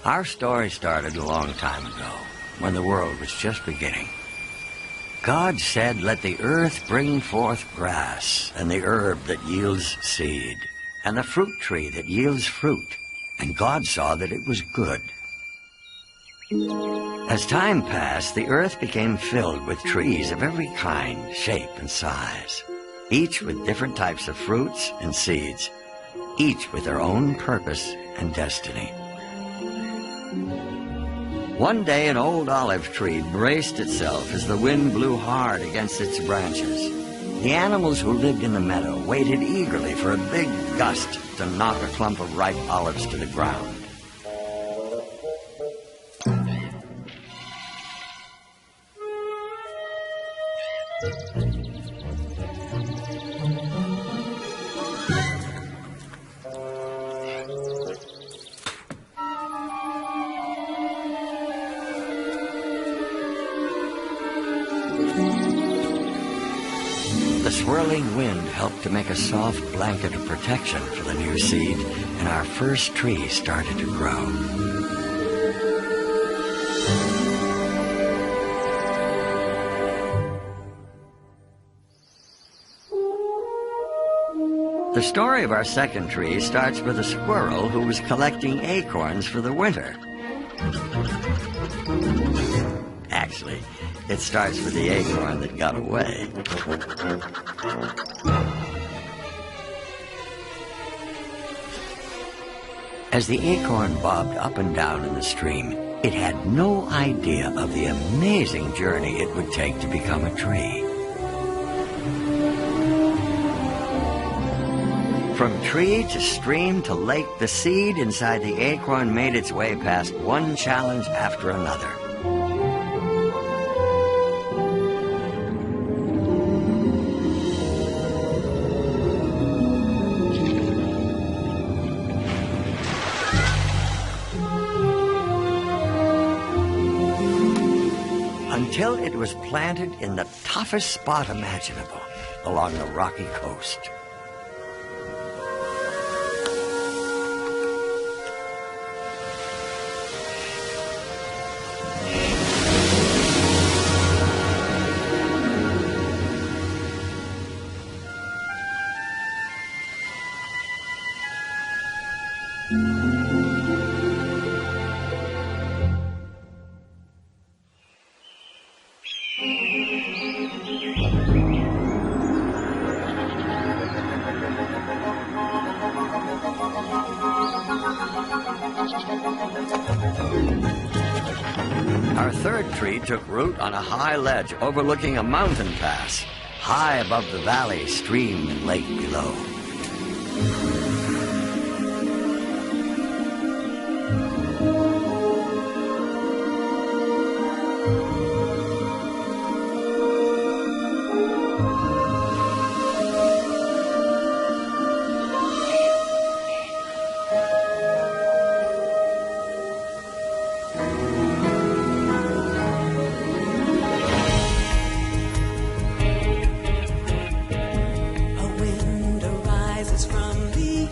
Our story started a long time ago, when the world was just beginning. God said, "Let the earth bring forth grass, and the herb that yields seed, and the fruit tree that yields fruit." And God saw that it was good. As time passed, the earth became filled with trees of every kind, shape, and size, each with different types of fruits and seeds, each with their own purpose and destiny. One day, an old olive tree braced itself as the wind blew hard against its branches. The animals who lived in the meadow waited eagerly for a big gust to knock a clump of ripe olives to the ground. The swirling wind helped to make a soft blanket of protection for the new seed, and our first tree started to grow. The story of our second tree starts with a squirrel who was collecting acorns for the winter. Actually, it starts with the acorn that got away. As the acorn bobbed up and down in the stream, it had no idea of the amazing journey it would take to become a tree. From tree to stream to lake, the seed inside the acorn made its way past one challenge after another. Until it was planted in the toughest spot imaginable, along the rocky coast. Our third tree took root on a high ledge overlooking a mountain pass, high above the valley, stream, and lake below. A wind arises from the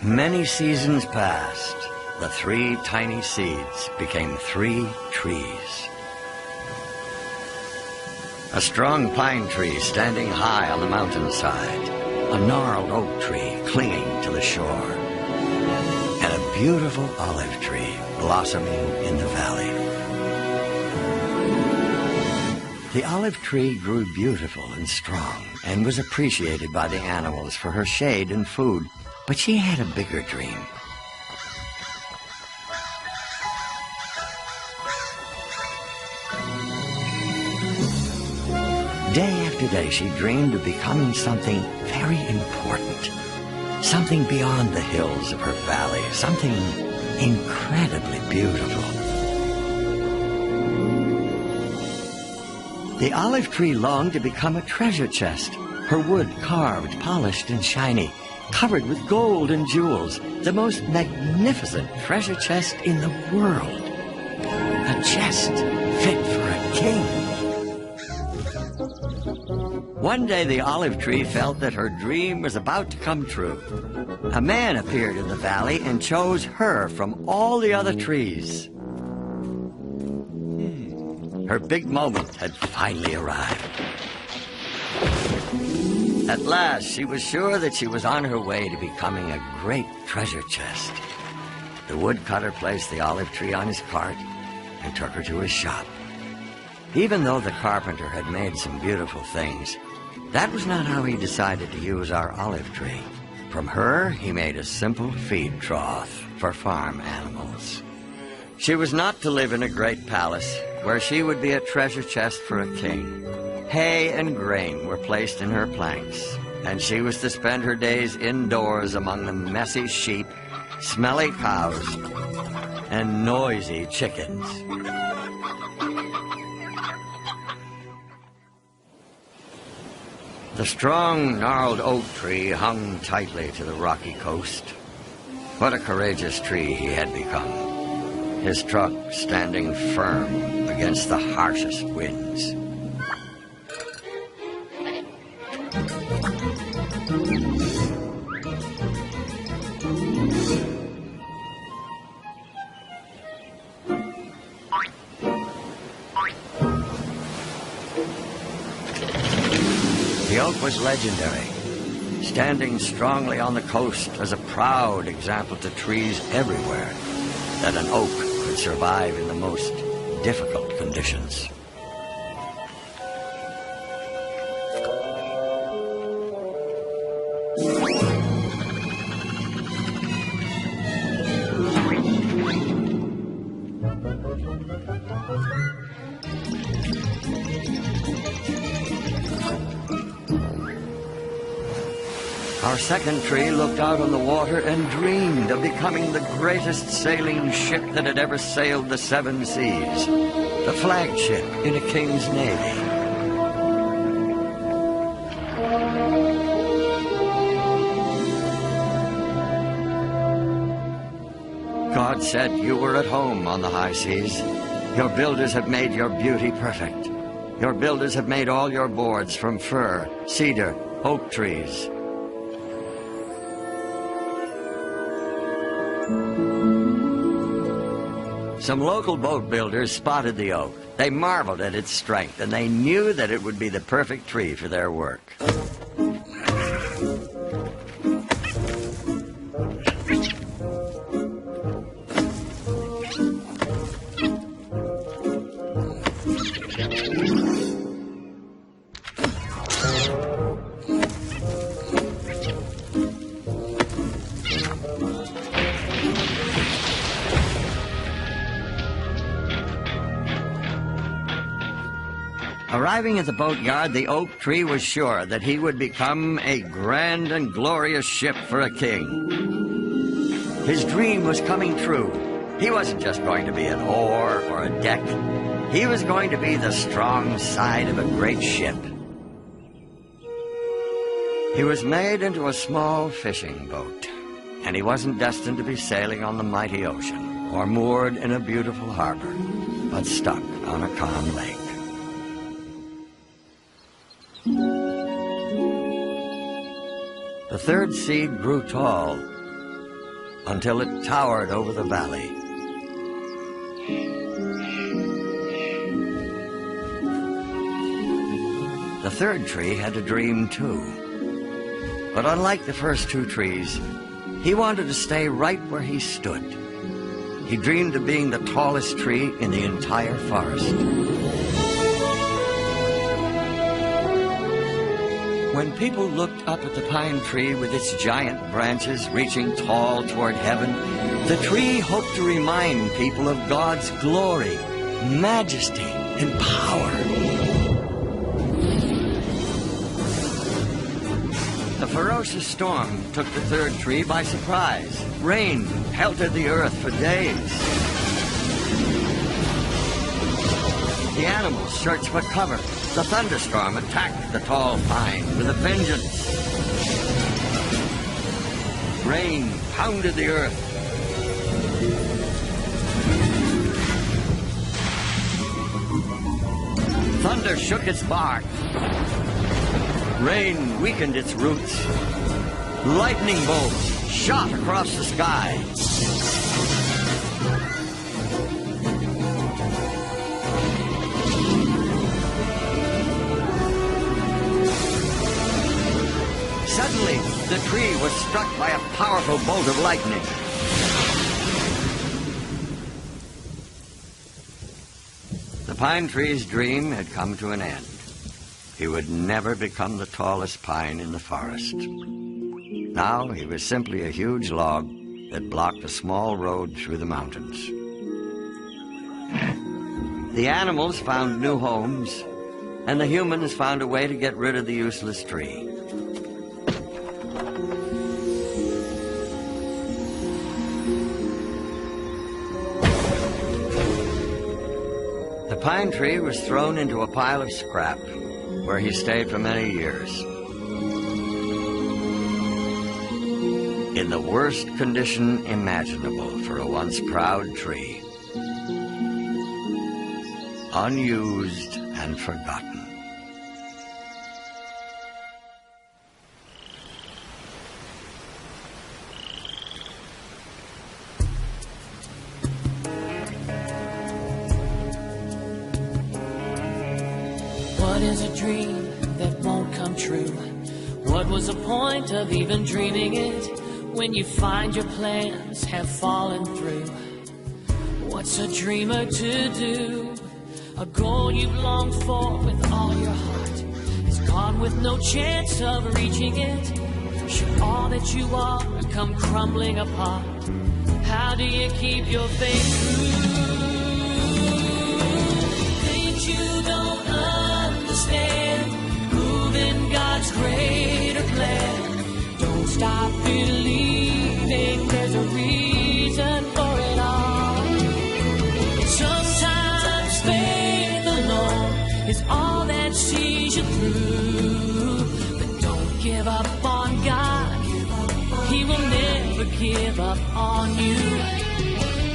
Many seasons passed. The 3 tiny seeds became 3 trees. A strong pine tree standing high on the mountainside, a gnarled oak tree clinging to the shore, and a beautiful olive tree blossoming in the valley. The olive tree grew beautiful and strong and was appreciated by the animals for her shade and food, but she had a bigger dream. Day after day, she dreamed of becoming something very important, something beyond the hills of her valley, something incredibly beautiful. The olive tree longed to become a treasure chest, her wood carved, polished, and shiny, covered with gold and jewels, the most magnificent treasure chest in the world. A chest fit for a king. One day the olive tree felt that her dream was about to come true. A man appeared in the valley and chose her from all the other trees. Her big moment had finally arrived. At last, she was sure that she was on her way to becoming a great treasure chest. The woodcutter placed the olive tree on his cart and took her to his shop. Even though the carpenter had made some beautiful things, that was not how he decided to use our olive tree. From her, he made a simple feed trough for farm animals. She was not to live in a great palace, where she would be a treasure chest for a king. Hay and grain were placed in her planks, and she was to spend her days indoors among the messy sheep, smelly cows, and noisy chickens. The strong, gnarled oak tree hung tightly to the rocky coast. What a courageous tree he had become, his trunk standing firm against the harshest winds. The oak was legendary, standing strongly on the coast as a proud example to trees everywhere that an oak could survive in the most difficult conditions. Our second tree looked out on the water and dreamed of becoming the greatest sailing ship that had ever sailed the 7 seas, the flagship in a king's navy. God said you were at home on the high seas. Your builders have made your beauty perfect. Your builders have made all your boards from fir, cedar, oak trees. Some local boat builders spotted the oak. They marveled at its strength, and they knew that it would be the perfect tree for their work. Arriving at the boatyard, the oak tree was sure that he would become a grand and glorious ship for a king. His dream was coming true. He wasn't just going to be an oar or a deck. He was going to be the strong side of a great ship. He was made into a small fishing boat, and he wasn't destined to be sailing on the mighty ocean or moored in a beautiful harbor, but stuck on a calm lake. The third seed grew tall, until it towered over the valley. The third tree had a dream too. But unlike the first two trees, he wanted to stay right where he stood. He dreamed of being the tallest tree in the entire forest. When people looked up at the pine tree with its giant branches reaching tall toward heaven, the tree hoped to remind people of God's glory, majesty, and power. A ferocious storm took the third tree by surprise. Rain pelted the earth for days. The animals searched for cover. The thunderstorm attacked the tall pine with a vengeance. Rain pounded the earth. Thunder shook its bark. Rain weakened its roots. Lightning bolts shot across the sky. Suddenly, the tree was struck by a powerful bolt of lightning. The pine tree's dream had come to an end. He would never become the tallest pine in the forest. Now he was simply a huge log that blocked a small road through the mountains. The animals found new homes, and the humans found a way to get rid of the useless tree. The pine tree was thrown into a pile of scrap, where he stayed for many years. In the worst condition imaginable for a once proud tree. Unused and forgotten. What is a dream that won't come true? What was the point of even dreaming it when you find your plans have fallen through? What's a dreamer to do? A goal you've longed for with all your heart is gone with no chance of reaching it. Should all that you are come crumbling apart, how do you keep your faith true? Things you don't understand, moving God's greater plan. Don't stop believing, there's a reason for it all. Sometimes faith alone is all that sees you through. But don't give up on God, He will never give up on you.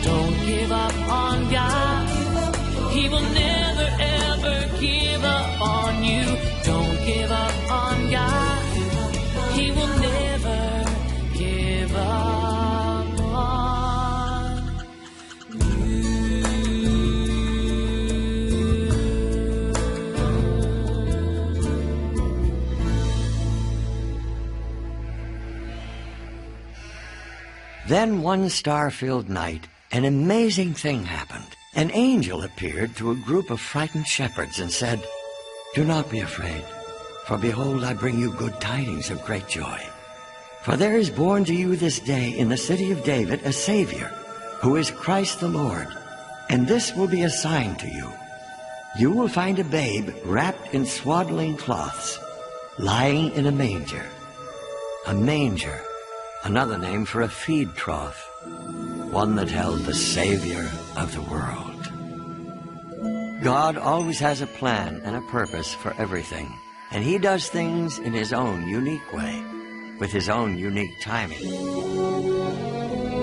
Don't give up on God, He will never ever give up on you. Don't give up on God, He will never give up on you. Then one star-filled night, an amazing thing happened. An angel appeared to a group of frightened shepherds and said, "Do not be afraid, for behold, I bring you good tidings of great joy. For there is born to you this day in the city of David a Savior, who is Christ the Lord. And this will be a sign to you. You will find a babe wrapped in swaddling cloths, lying in a manger." A manger, another name for a feed trough, one that held the Savior of the world. God always has a plan and a purpose for everything, and He does things in His own unique way, with His own unique timing.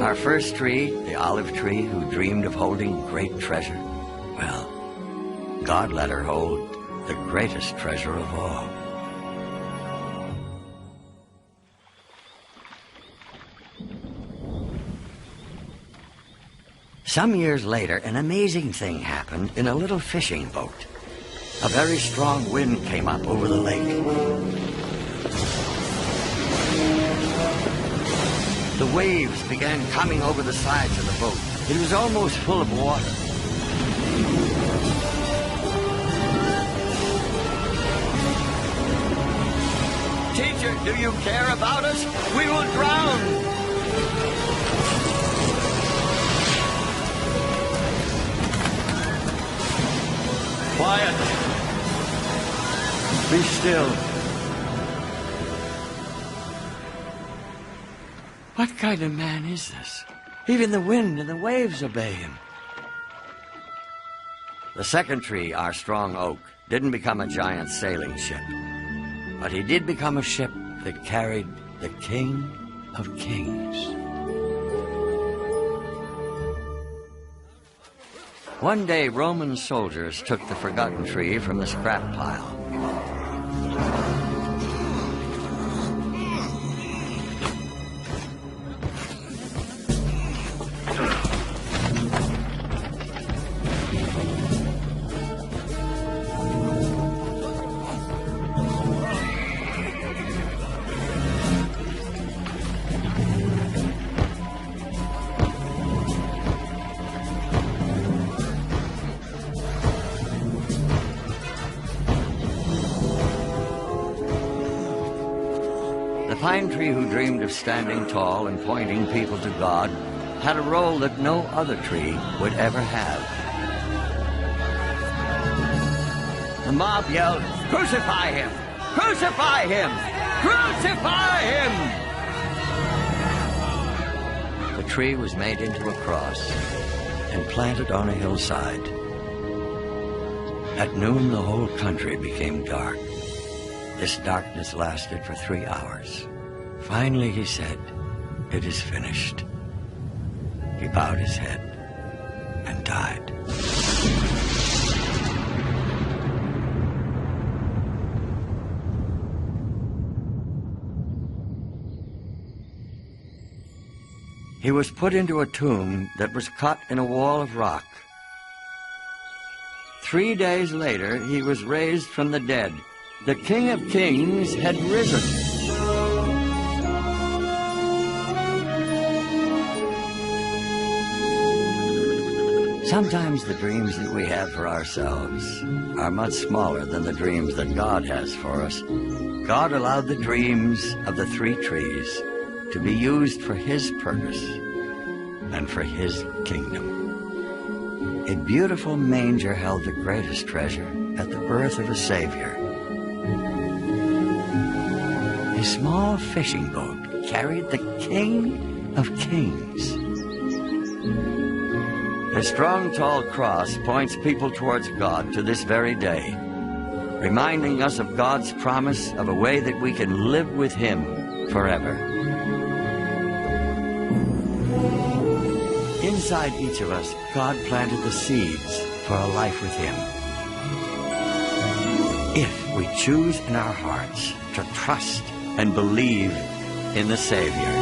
Our first tree, the olive tree who dreamed of holding great treasure, well, God let her hold the greatest treasure of all. Some years later, an amazing thing happened in a little fishing boat. A very strong wind came up over the lake. The waves began coming over the sides of the boat. It was almost full of water. Teacher, do you care about us? We will drown. Quiet. Be still. What kind of man is this? Even the wind and the waves obey him. The second tree, our strong oak, didn't become a giant sailing ship. But he did become a ship that carried the King of Kings. One day, Roman soldiers took the forgotten tree from the scrap pile. The pine tree who dreamed of standing tall and pointing people to God had a role that no other tree would ever have. The mob yelled, "Crucify him! Crucify him! Crucify him!" The tree was made into a cross and planted on a hillside. At noon, the whole country became dark. This darkness lasted for 3 hours. Finally, he said, "It is finished." He bowed his head and died. He was put into a tomb that was cut in a wall of rock. 3 days later, he was raised from the dead. The King of Kings had risen. Sometimes the dreams that we have for ourselves are much smaller than the dreams that God has for us. God allowed the dreams of the 3 trees to be used for His purpose and for His kingdom. A beautiful manger held the greatest treasure at the birth of a Savior. A small fishing boat carried the King of Kings. A strong, tall cross points people towards God to this very day, reminding us of God's promise of a way that we can live with Him forever. Inside each of us, God planted the seeds for a life with Him. If we choose in our hearts to trust and believe in the Savior.